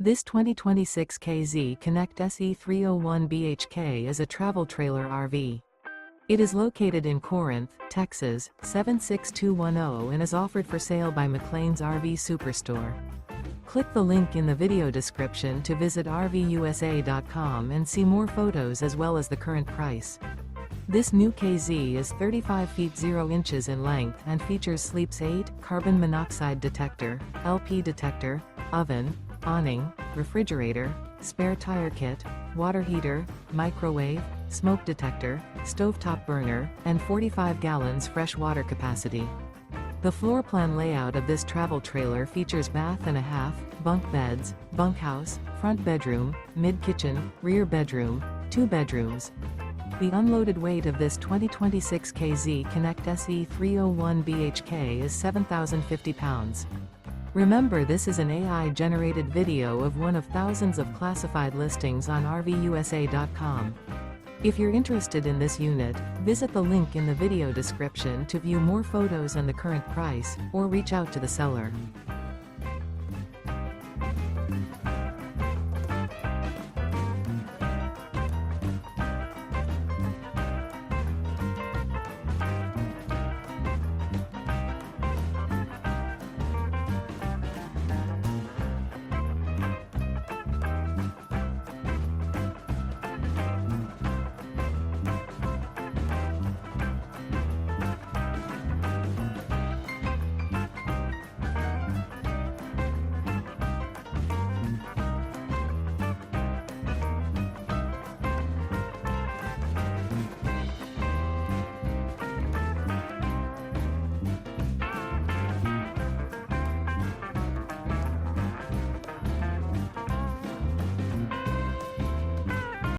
This 2026 KZ Connect SE301 BHK is a travel trailer RV. It is located in Corinth, Texas, 76210 and is offered for sale by McClain's RV Superstore. Click the link in the video description to visit RVUSA.com and see more photos as well as the current price. This new KZ is 35 feet 0 inches in length and features Sleep's 8, carbon monoxide detector, LP detector, oven, awning, refrigerator, spare tire kit, water heater, microwave, smoke detector, stovetop burner, and 45 gallons fresh water capacity. The floor plan layout of this travel trailer features bath and a half, bunk beds, bunkhouse, front bedroom, mid-kitchen, rear bedroom, 2 bedrooms. The unloaded weight of this 2026 KZ Connect SE301 BHK is 7,050 pounds. Remember, this is an AI-generated video of one of thousands of classified listings on RVUSA.com. If you're interested in this unit, visit the link in the video description to view more photos and the current price, or reach out to the seller.